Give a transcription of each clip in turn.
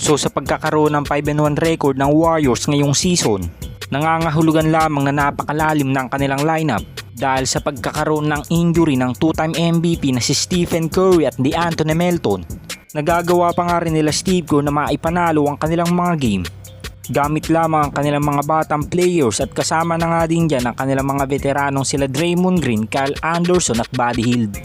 So sa pagkakaroon ng 5-1 record ng Warriors ngayong season, nangangahulugan lamang na napakalalim ng kanilang lineup dahil sa pagkakaroon ng injury ng 2-time MVP na si Stephen Curry at DeAnthony Melton. Nagagawa pa nga rin nila Steve Kerr na maipanalo ang kanilang mga game gamit lamang ang kanilang mga batang players, at kasama na nga din dyan ang kanilang mga veteranong sila Draymond Green, Kyle Anderson at Buddy Hield.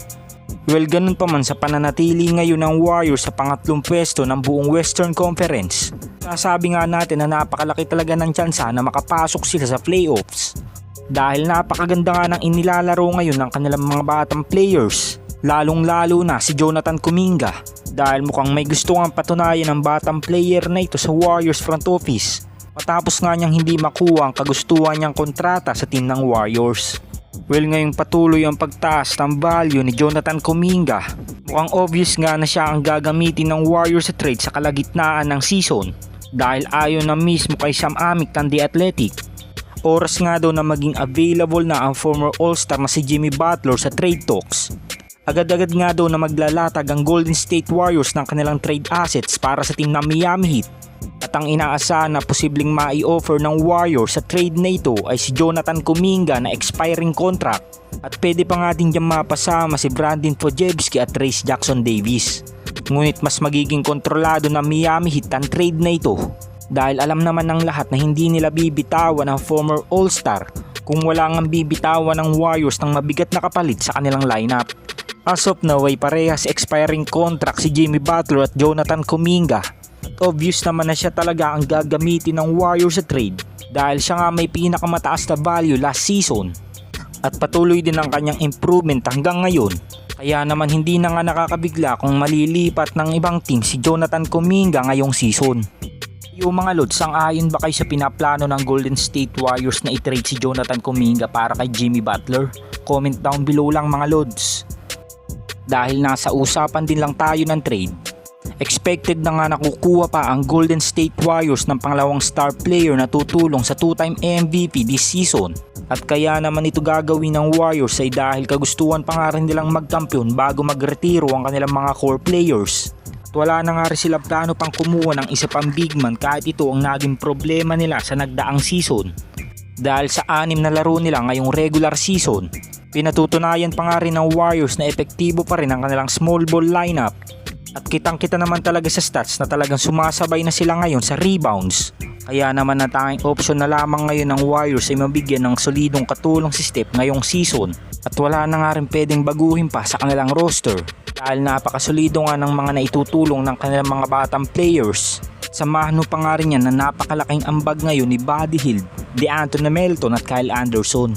Well, ganun pa man sa pananatili ngayon ng Warriors sa pangatlong pwesto ng buong Western Conference, sasabi nga natin na napakalaki talaga ng tsansa na makapasok sila sa playoffs dahil napakaganda nga ng inilalaro ngayon ng kanilang mga batang players, lalong lalo na si Jonathan Kuminga, dahil mukhang may gusto nga patunayan ng batang player na ito sa Warriors front office matapos nga niyang hindi makuha ang kagustuhan niyang kontrata sa team ng Warriors. Well, ngayong patuloy ang pagtaas ng value ni Jonathan Kuminga, mukhang obvious nga na siya ang gagamitin ng Warriors sa trade sa kalagitnaan ng season dahil ayon na mismo kay Sam Amick ng The Athletic, oras nga daw na maging available na ang former All-Star na si Jimmy Butler sa trade talks. Agad-agad nga daw na maglalatag ang Golden State Warriors ng kanilang trade assets para sa team ng Miami Heat, at ang inaasahan na posibleng mai-offer ng Warriors sa trade na ito ay si Jonathan Kuminga na expiring contract, at pwede pa nga din dyan mapasama si Brandon Podziemski at Trayce Jackson-Davis. Ngunit mas magiging kontrolado ng Miami Heat ang trade na ito dahil alam naman ng lahat na hindi nila bibitawan ang former All-Star kung wala ngang bibitawan ng Warriors ng mabigat na kapalit sa kanilang lineup. As of now ay parehas expiring contract si Jimmy Butler at Jonathan Kuminga. Obvious naman na siya talaga ang gagamitin ng Warriors sa trade dahil siya nga may pinakamataas na value last season at patuloy din ang kanyang improvement hanggang ngayon. Kaya naman hindi na nga nakakabigla kung malilipat ng ibang team si Jonathan Kuminga ngayong season. Yung mga lods, sang-ayon ba kayo sa pinaplano ng Golden State Warriors na i-trade si Jonathan Kuminga para kay Jimmy Butler? Comment down below lang mga lods. Dahil nasa usapan din lang tayo ng trade, expected na nga nakukuha pa ang Golden State Warriors ng pangalawang star player na tutulong sa 2-time MVP this season. At kaya naman ito gagawin ng Warriors ay dahil kagustuhan pa nga rin nilang magkampiyon bago magretiro ang kanilang mga core players. At wala na nga rin silang plano pang kumuha ng isa pang big man kahit ito ang naging problema nila sa nagdaang season. Dahil sa 6 na laro nila ngayong regular season, pinatutunayan pa nga rin ng Warriors na epektibo pa rin ang kanilang small ball lineup. At kitang-kita naman talaga sa stats na talagang sumasabay na sila ngayon sa rebounds. Kaya naman ang tanging option na lamang ngayon ng Warriors ay mabigyan ng solidong katulong si Steph ngayong season. At wala na nga rin pwedeng baguhin pa sa kanilang roster dahil napakasolido nga ng mga naitutulong ng kanilang mga batang players. Samahan mo pa nga rin yan na napakalaking ambag ngayon ni Buddy Hield, DeAnthony Melton at Kyle Anderson.